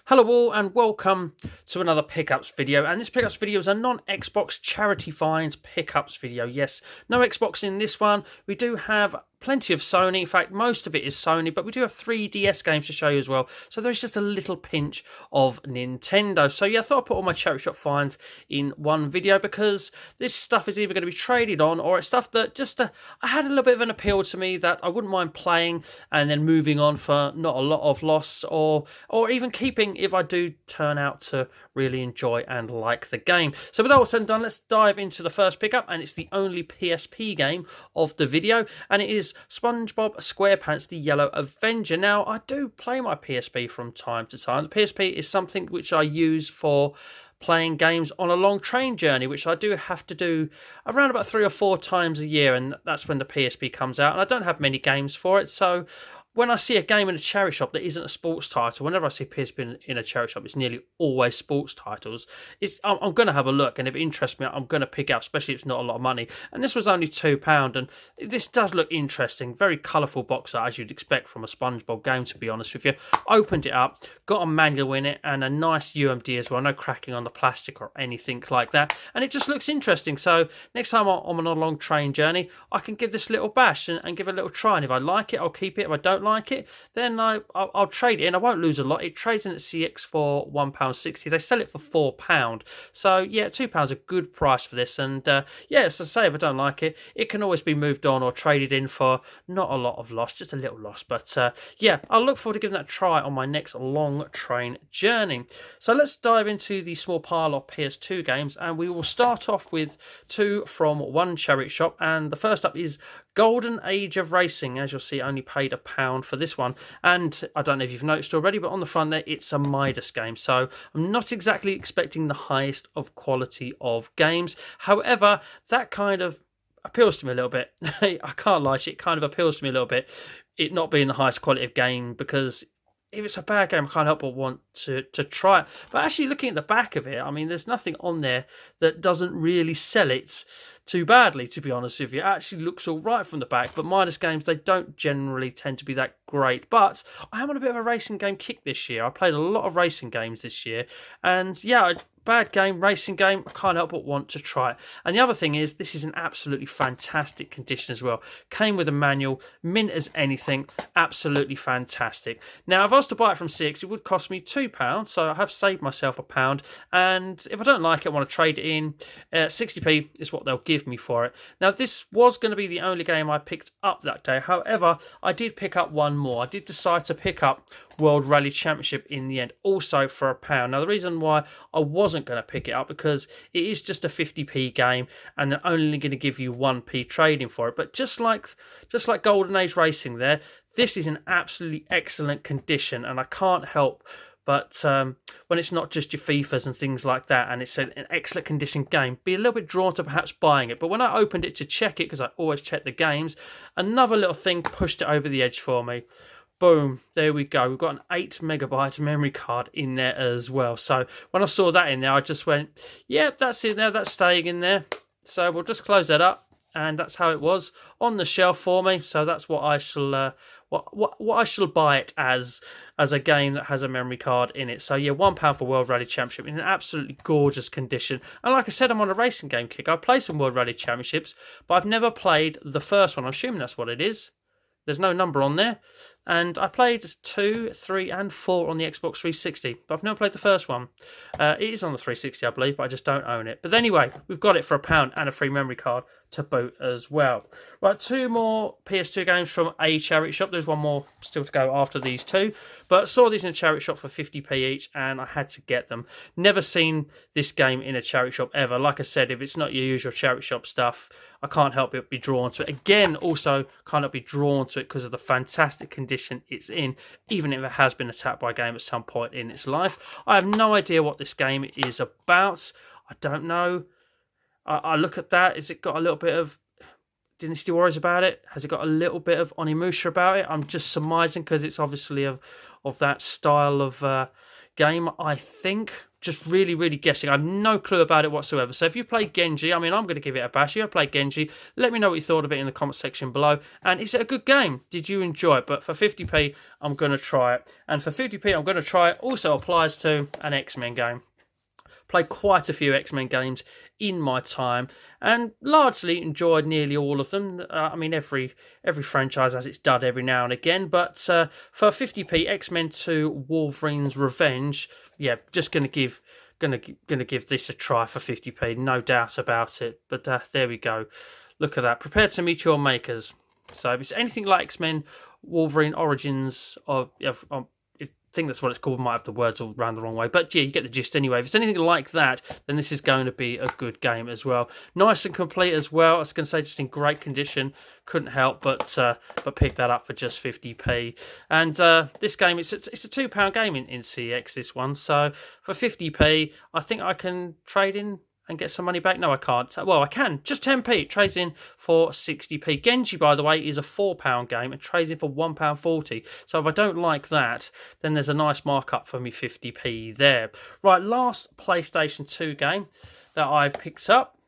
Hello all and welcome to another pickups video, and this pickups video is a non-Xbox charity finds pickups video. Yes, no Xbox in this one. We do have plenty of Sony. In fact, most of it is Sony, but we do have 3DS games to show you as well. So there's just a little pinch of Nintendo. So yeah, I thought I'd put all my charity shop finds in one video because this stuff is either going to be traded on or it's stuff that just I had a little bit of an appeal to me that I wouldn't mind playing and then moving on for not a lot of loss, or even keeping if I do turn out to really enjoy and like the game. So with that all said and done, let's dive into the first pickup, and it's the only PSP game of the video, and it is SpongeBob SquarePants The Yellow Avenger. Now, I do play my PSP from time to time. The PSP is something which I use for playing games on a long train journey, which I do have to do around about 3 or 4 times a year, and that's when the PSP comes out, and I don't have many games for it. So when I see a game in a charity shop that isn't a sports title, whenever I see PSP in a charity shop, it's nearly always sports titles. I'm going to have a look, and if it interests me, I'm going to pick it up, especially if it's not a lot of money. And this was only £2, and this does look interesting. Very colourful box art, as you'd expect from a SpongeBob game, to be honest with you. Opened it up, got a manual in it, and a nice UMD as well. No cracking on the plastic or anything like that. And it just looks interesting. So next time I'm on a long train journey, I can give this a little bash and give it a little try. And if I like it, I'll keep it. If I don't like it, then I'll trade it in. I won't lose a lot. It trades in at CX for £1.60. They sell it for £4. So yeah, £2 a good price for this. And yeah, as I say, if I don't like it, it can always be moved on or traded in for not a lot of loss, just a little loss. But yeah, I'll look forward to giving that a try on my next long train journey. So let's dive into the small pile of PS2 games, and we will start off with 2 from one charity shop. And the first up is Golden Age of Racing. As you'll see, I only paid £1 for this one, and I don't know if you've noticed already, but on the front there, it's a Midas game, so I'm not exactly expecting the highest of quality of games. However, that kind of appeals to me a little bit. I can't lie to you, it kind of appeals to me a little bit, it not being the highest quality of game, because if it's a bad game, I can't help but want to try it. But actually, looking at the back of it, I mean, there's nothing on there that doesn't really sell it too badly, to be honest with you. It actually looks all right from the back, but Midas games, they don't generally tend to be that great. But I am on a bit of a racing game kick this year. I played a lot of racing games this year, and yeah, bad game, racing game, I can't help but want to try it. And the other thing is, this is an absolutely fantastic condition as well. Came with a manual, mint as anything, absolutely fantastic. Now, if I was to buy it from CX, it would cost me £2, so I have saved myself £1. And if I don't like it, I want to trade it in, 60p is what they'll give me for it. Now, this was going to be the only game I picked up that day. However, I did pick up one more. I did decide to pick up World Rally Championship in the end, also for £1. Now, the reason why I wasn't going to pick it up, because it is just a 50p game and they're only going to give you 1p trading for it. But just like Golden Age Racing there, this is an absolutely excellent condition, and I can't help but when it's not just your FIFAs and things like that, and it's an excellent condition game, be a little bit drawn to perhaps buying it. But when I opened it to check it, because I always check the games, another little thing pushed it over the edge for me. Boom, there we go. We've got an 8 megabyte memory card in there as well. So when I saw that in there, I just went, yeah, that's in there, that's staying in there. So we'll just close that up, and that's how it was on the shelf for me. So that's what I shall what I shall buy it as a game that has a memory card in it. So yeah, £1 for World Rally Championship in an absolutely gorgeous condition. And like I said, I'm on a racing game kick. I've played some World Rally Championships, but I've never played the first one. I'm assuming that's what it is. There's no number on there. And I played 2, 3, and 4 on the Xbox 360, but I've never played the first one. It is on the 360, I believe, but I just don't own it. But anyway, we've got it for £1 and a free memory card to boot as well. Right, 2 more PS2 games from a charity shop. There's one more still to go after these 2, but saw these in a charity shop for 50p each, and I had to get them. Never seen this game in a charity shop ever. Like I said, if it's not your usual charity shop stuff, I can't help but be drawn to it. Again, also can't help but be drawn to it because of the fantastic condition it's in, even if it has been attacked by a game at some point in its life. I have no idea what this game is about. I don't know. I look at that. Has it got a little bit of Dynasty Warriors about it? Has it got a little bit of Onimusha about it? I'm just surmising, because it's obviously of that style of game, I think. Just really guessing. I have no clue about it whatsoever. So if you play Genji, I mean, I'm going to give it a bash. If you play Genji, let me know what you thought of it in the comment section below. And is it a good game? Did you enjoy it? But for 50p, I'm going to try it. And for 50p, I'm going to try it. Also applies to an X-Men game. Played quite a few X-Men games in my time and largely enjoyed nearly all of them. I mean, every franchise has its dud every now and again, but for 50p, X-Men 2 Wolverine's Revenge, yeah, just gonna give this a try for 50p, no doubt about it. But there we go. Look at that. Prepare to meet your makers. So if it's anything like X-Men Wolverine Origins I think that's what it's called. Might have the words all round the wrong way, but yeah, you get the gist anyway. If it's anything like that, then this is going to be a good game as well. Nice and complete as well. I was going to say, just in great condition. Couldn't help but pick that up for just 50p. And this game, it's a £2 game in CX. This one, so for 50p, I think I can trade in and get some money back. No, I can't. Well, I can. Just 10p. Trades in for 60p. Genji, by the way, is a £4 game and trades in for £1.40. So if I don't like that, then there's a nice markup for me 50p there. Right, last PlayStation 2 game that I picked up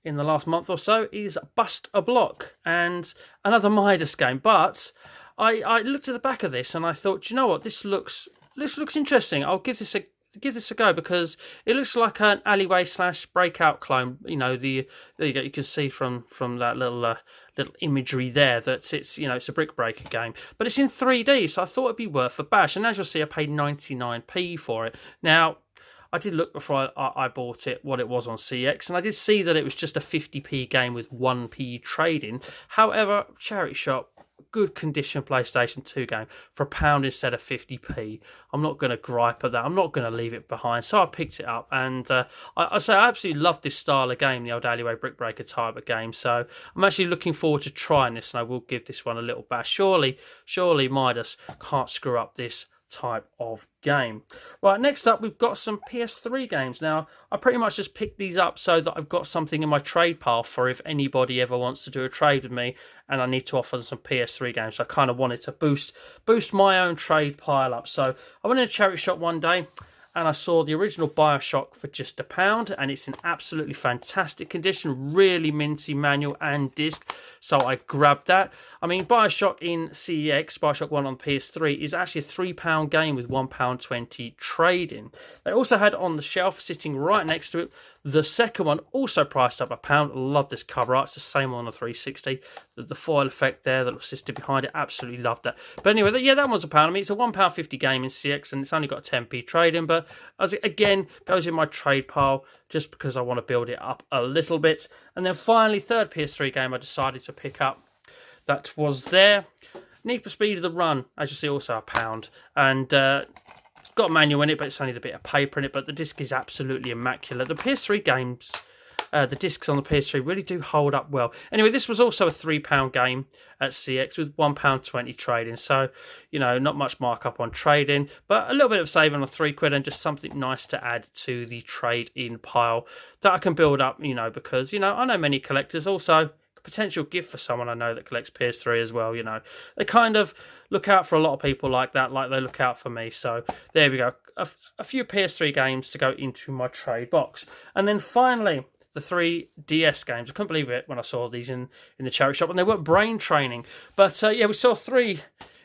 in the last month or so is Bust a Block, and another Midas game. But I looked at the back of this and I thought, you know what, this looks interesting. I'll give this a go, because it looks like an alleyway / breakout clone. You know, there you go. You can see from that little imagery there that it's it's a brick breaker game, but it's in 3D. So I thought it'd be worth a bash. And as you'll see, I paid 99p for it. Now, I did look before I bought it what it was on CX, and I did see that it was just a 50p game with 1p trading. However, charity shop, good condition PlayStation 2 game for £1 instead of 50p. I'm not going to gripe at that. I'm not going to leave it behind. So I picked it up, and I absolutely love this style of game, the old alleyway brick breaker type of game. So I'm actually looking forward to trying this, and I will give this one a little bash. Surely Midas can't screw up this type of game. Right, next up we've got some PS3 games. Now, I pretty much just picked these up so that I've got something in my trade pile for if anybody ever wants to do a trade with me and I need to offer them some PS3 games. So I kind of wanted to boost my own trade pile up. So I went in a charity shop one day and I saw the original BioShock for just £1, and it's in absolutely fantastic condition, really minty manual and disc, so I grabbed that. I mean, BioShock in CEX, BioShock 1 on PS3, is actually a £3 game with £1.20 trading. They also had on the shelf, sitting right next to it, the second one, also priced up £1. Love this cover art. It's the same on the 360. The foil effect there, the little sister behind it, absolutely loved that. But anyway, yeah, that one's £1. I mean, it's a £1.50 game in CX, and it's only got 10p trading. But as it again goes in my trade pile, just because I want to build it up a little bit. And then finally, third PS3 game I decided to pick up. That was there. Need for Speed of the Run, as you see, also £1. And got a manual in it, but it's only the bit of paper in it. But the disc is absolutely immaculate. The PS3 games, the discs on the PS3 really do hold up well. Anyway, this was also a £3 game at CX with £1.20 trading. So, not much markup on trading, but a little bit of saving on £3 and just something nice to add to the trade-in pile that I can build up, because, I know many collectors also. Potential gift for someone I know that collects PS3 as well. They kind of look out for a lot of people like that, like they look out for me. So there we go, a few PS3 games to go into my trade box. And then finally, the 3 DS games. I couldn't believe it when I saw these in the charity shop, and they weren't brain training, but yeah, we saw 3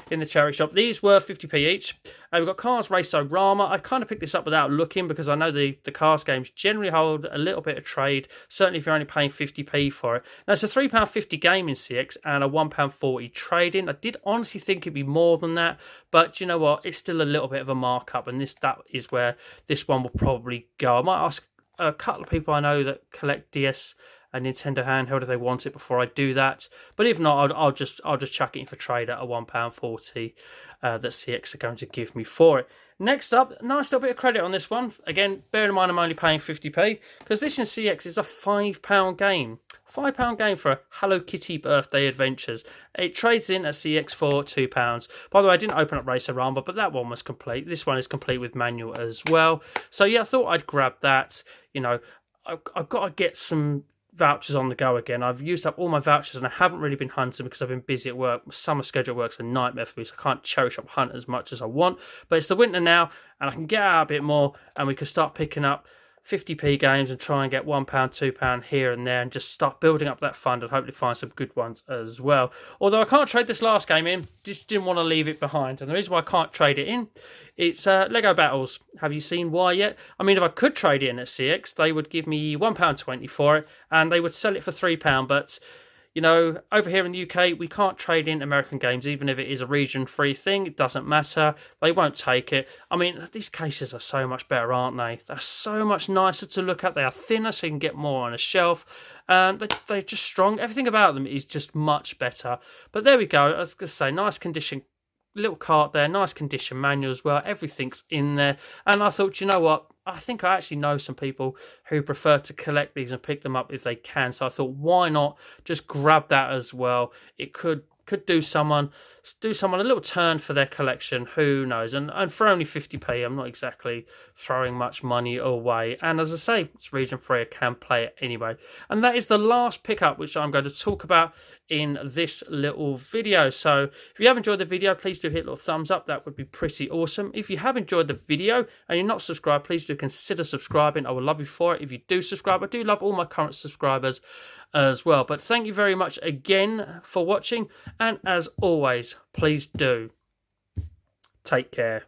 in the charity shop. These were 50p each. We've got Cars Race-O-Rama. I kind of picked this up without looking because I know the Cars games generally hold a little bit of trade, certainly if you're only paying 50p for it. Now, it's a £3.50 game in CX and a £1.40 trade-in. I did honestly think it'd be more than that, but you know what? It's still a little bit of a markup, and that is where this one will probably go. I might ask a couple of people I know that collect DS and Nintendo handheld if they want it before I do that, but if not, I'll just chuck it in for trade at a £1.40 that CX are going to give me for it. Next up, nice little bit of credit on this one. Again, bear in mind I'm only paying 50p because this in CX is a £5 game. £5 game for Hello Kitty Birthday Adventures. It trades in at CX for £2. By the way, I didn't open up Racer-Rama, but that one was complete. This one is complete with manual as well. So yeah, I thought I'd grab that. I've got to get some vouchers on the go again. I've used up all my vouchers and I haven't really been hunting because I've been busy at work. Summer schedule at work's a nightmare for me, so I can't cherry shop hunt as much as I want. But it's the winter now and I can get out a bit more and we can start picking up 50p games and try and get £1, £2 here and there and just start building up that fund and hopefully find some good ones as well. Although I can't trade this last game in, just didn't want to leave it behind. And the reason why I can't trade it in, it's Lego Battles. Have you seen why yet? I mean, if I could trade it in at CX, they would give me £1.20 for it and they would sell it for £3. But you know, over here in the UK, we can't trade in American games, even if it is a region-free thing. It doesn't matter. They won't take it. I mean, these cases are so much better, aren't they? They're so much nicer to look at. They are thinner, so you can get more on a shelf. They're just strong. Everything about them is just much better. But there we go. I was going to say, nice condition. Little cart there, nice condition manual as well. Everything's in there. And I thought, you know what? I think I actually know some people who prefer to collect these and pick them up if they can. So I thought, why not just grab that as well? It could do someone a little turn for their collection. Who knows? And for only 50p, I'm not exactly throwing much money away. And as I say, it's region free. I can play it anyway. And that is the last pickup which I'm going to talk about in this little video. So if you have enjoyed the video, please do hit a little thumbs up. That would be pretty awesome. If you have enjoyed the video and you're not subscribed, please do consider subscribing. I would love you for it if you do subscribe. I do love all my current subscribers as well. But thank you very much again for watching, and as always, please do take care.